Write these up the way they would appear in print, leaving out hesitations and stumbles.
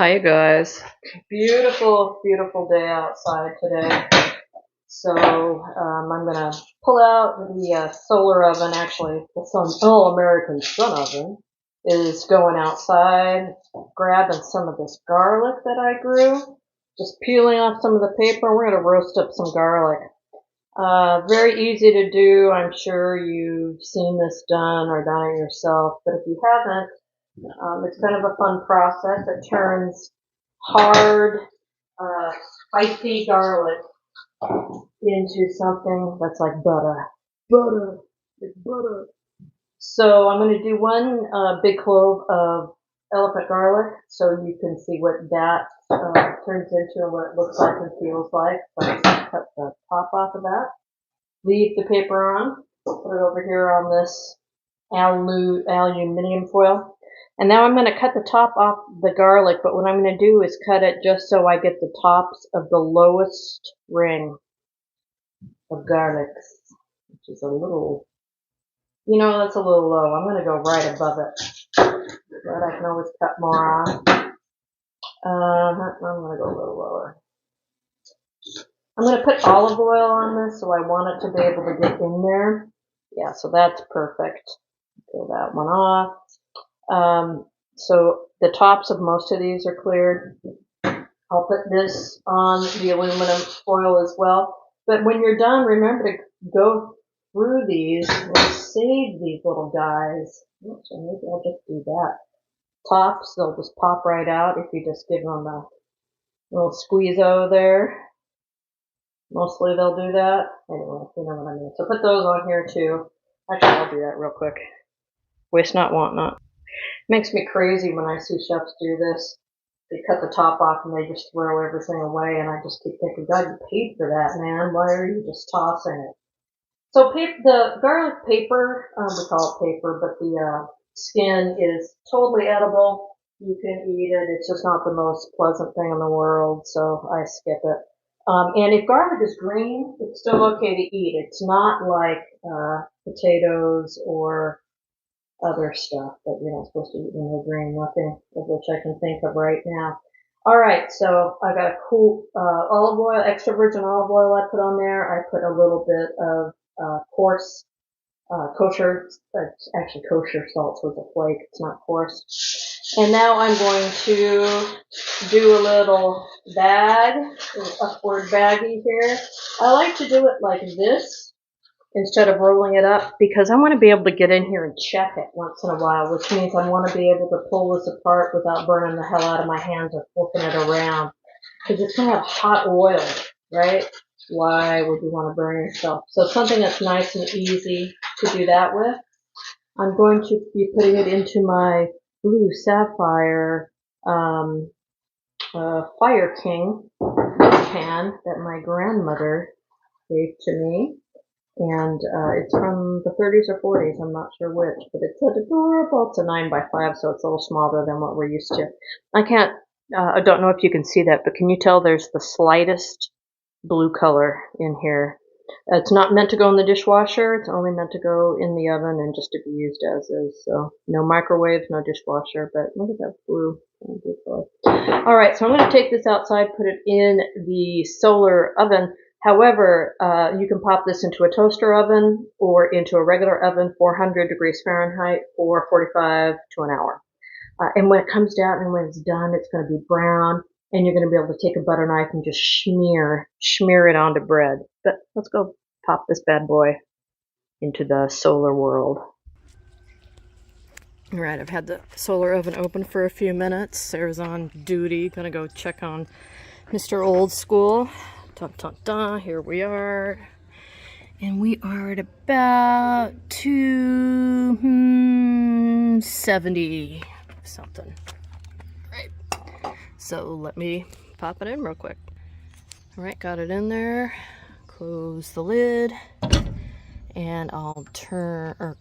Hi, you guys. Beautiful, beautiful day outside today. So I'm gonna pull out the solar oven. Actually, the all-American sun oven is going outside, grabbing some of this garlic that I grew, just peeling off some of the paper. We're gonna roast up some garlic. Very easy to do. I'm sure you've seen this done or done it yourself, but if you haven't, it's kind of a fun process. It turns hard, spicy garlic into something that's like butter. Butter. It's butter. So I'm going to do one big clove of elephant garlic so you can see what that turns into and what it looks like and feels like. So I'm going to cut the top off of that. Leave the paper on. Put it over here on this aluminum foil. And now I'm going to cut the top off the garlic, but what I'm going to do is cut it just so I get the tops of the lowest ring of garlics, which is a little, that's a little low. I'm going to go right above it, but I can always cut more off. I'm going to go a little lower. I'm going to put olive oil on this, so I want it to be able to get in there. Yeah, so that's perfect. Peel that one off. So the tops of most of these are cleared. I'll put this on the aluminum foil as well. But when you're done, remember to go through these and save these little guys. Oops, maybe I'll just do that. Tops, they'll just pop right out if you just give them a little squeeze-o there. Mostly they'll do that. Anyway, you know what I mean. So put those on here too. Actually, I'll do that real quick. Waste not, want not. Makes me crazy when I see chefs do this. They cut the top off and they just throw everything away, and I just keep thinking, God, you paid for that, man. Why are you just tossing it? So the garlic paper, we call it paper, but the skin is totally edible. You can eat it. It's just not the most pleasant thing in the world, so I skip it. And if garlic is green, it's still okay to eat. It's not like potatoes or other stuff that you're not supposed to eat when they're green, nothing of which I can think of right now. All right, so I got a cool olive oil, extra virgin olive oil I put on there. I put a little bit of coarse kosher, actually kosher salt with a flake, it's not coarse. And now I'm going to do a little bag, an upward baggie here. I like to do it like this instead of rolling it up, because I want to be able to get in here and check it once in a while, which means I want to be able to pull this apart without burning the hell out of my hands or flipping it around, because it's going to have hot oil, right? Why would you want to burn yourself? So something that's nice and easy to do that with. I'm going to be putting it into my blue sapphire Fire King pan that my grandmother gave to me. And it's from the 30s or 40s, I'm not sure which, but it's adorable. It's a 9x5, so it's a little smaller than what we're used to. I don't know if you can see that, but can you tell there's the slightest blue color in here? It's not meant to go in the dishwasher. It's only meant to go in the oven and just to be used as is. So no microwave, no dishwasher, but look at that blue. All right, so I'm going to take this outside, put it in the solar oven. However, you can pop this into a toaster oven or into a regular oven, 400 degrees Fahrenheit for 45 to an hour. And when it comes down and when it's done, it's going to be brown, and you're going to be able to take a butter knife and just smear it onto bread. But let's go pop this bad boy into the solar world. All right, I've had the solar oven open for a few minutes. Sarah's on duty, gonna go check on Mr. Old School. Dun, dun, dun. Here we are. And we are at about 270 something. Right. So let me pop it in real quick. All right, got it in there. Close the lid. And I'll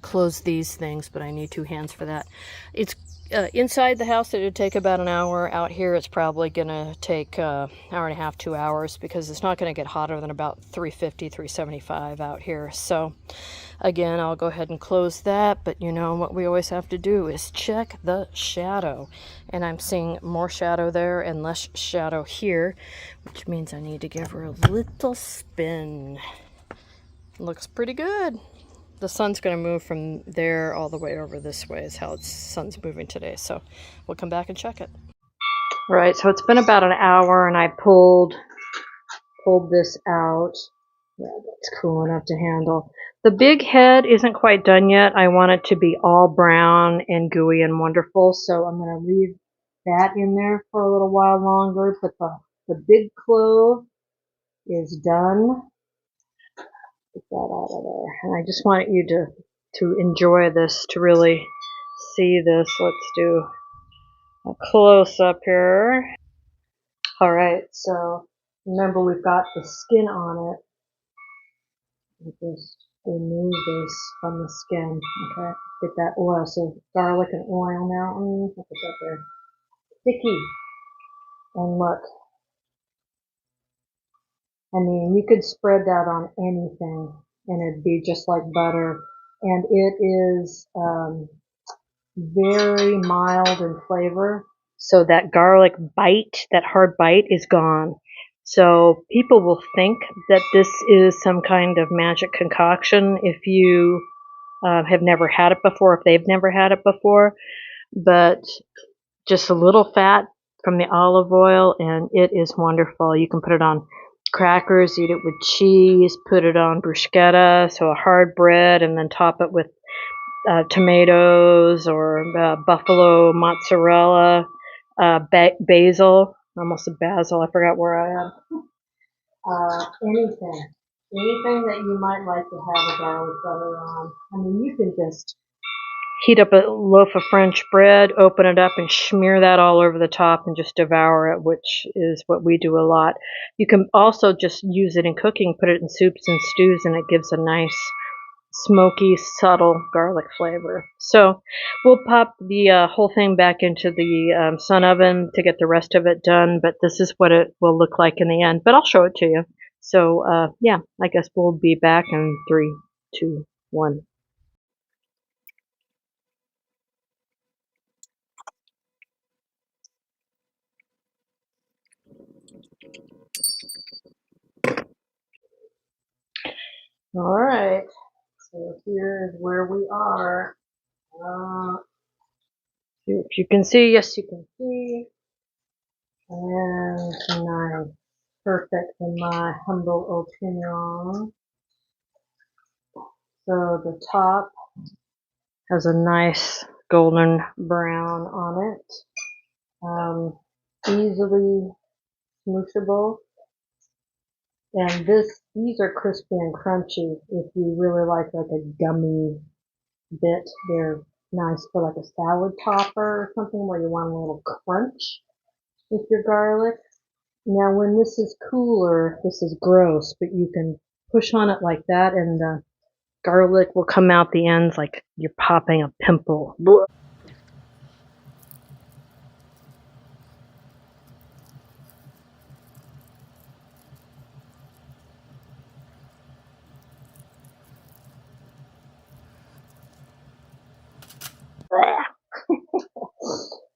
close these things, but I need two hands for that. It's inside the house, it would take about an hour. Out here, it's probably going to take hour and a half, 2 hours, because it's not going to get hotter than about 350, 375 out here. So again, I'll go ahead and close that. But you know what we always have to do is check the shadow. And I'm seeing more shadow there and less shadow here, which means I need to give her a little spin. Looks pretty good. The sun's going to move from there all the way over this way is how the sun's moving today. So we'll come back and check it. Right, so it's been about an hour and I pulled this out. Yeah, that's cool enough to handle. The big head isn't quite done yet. I want it to be all brown and gooey and wonderful. So I'm going to leave that in there for a little while longer. But the big clove is done. Get that out of there. And I just want you to enjoy this, to really see this. Let's do a close up here. All right, so remember we've got the skin on it. Just remove this from the skin. Okay, get that oil. So garlic and oil now. Put this up there. Sticky. And look. I mean, you could spread that on anything, and it'd be just like butter. And it is very mild in flavor. So that garlic bite, that hard bite, is gone. So people will think that this is some kind of magic concoction if you have never had it before, if they've never had it before. But just a little fat from the olive oil, and it is wonderful. You can put it on crackers, eat it with cheese, put it on bruschetta, so a hard bread, and then top it with tomatoes or buffalo mozzarella, basil, almost a basil, I forgot where I am. Anything that you might like to have a garlic butter on. I mean, you can just heat up a loaf of French bread, open it up, and smear that all over the top and just devour it, which is what we do a lot. You can also just use it in cooking, put it in soups and stews, and it gives a nice smoky, subtle garlic flavor. So we'll pop the whole thing back into the sun oven to get the rest of it done, but this is what it will look like in the end. But I'll show it to you. So yeah, I guess we'll be back in 3, 2, 1. All right, so here's where we are. If you can see, yes, you can see. And nice. Perfect in my humble opinion. So the top has a nice golden brown on it. Easily smooshable. And these are crispy and crunchy. If you really like a gummy bit, they're nice for like a salad topper or something where you want a little crunch with your garlic. Now when this is cooler, this is gross, but you can push on it like that and the garlic will come out the ends like you're popping a pimple.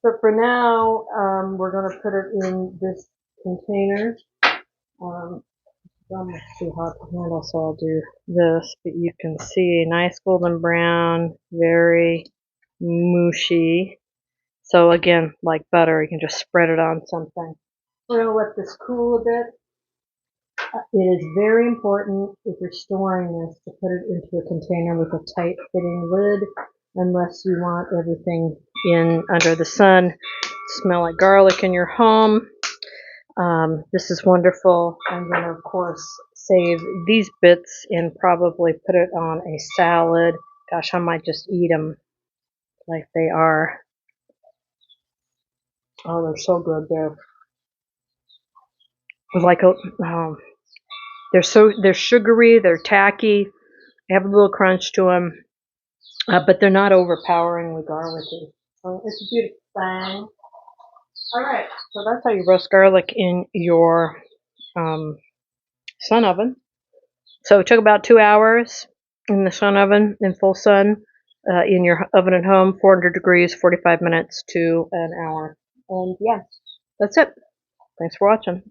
But for now, we're going to put it in this container. It's almost too hot to handle, so I'll do this. But you can see nice golden brown, very mushy. So again, like butter, you can just spread it on something. We're going to let this cool a bit. It is very important if you're storing this to put it into a container with a tight fitting lid, unless you want everything in under the sun. Smell like garlic in your home. This is wonderful. I'm going to, of course, save these bits and probably put it on a salad. Gosh, I might just eat them like they are. Oh, they're so good. They're like they're sugary. They're tacky. They have a little crunch to them, but they're not overpoweringly garlicky. It's a beautiful thing. All right. So that's how you roast garlic in your sun oven. So it took about 2 hours in the sun oven, in full sun, in your oven at home, 400 degrees, 45 minutes to an hour. And yeah, that's it. Thanks for watching.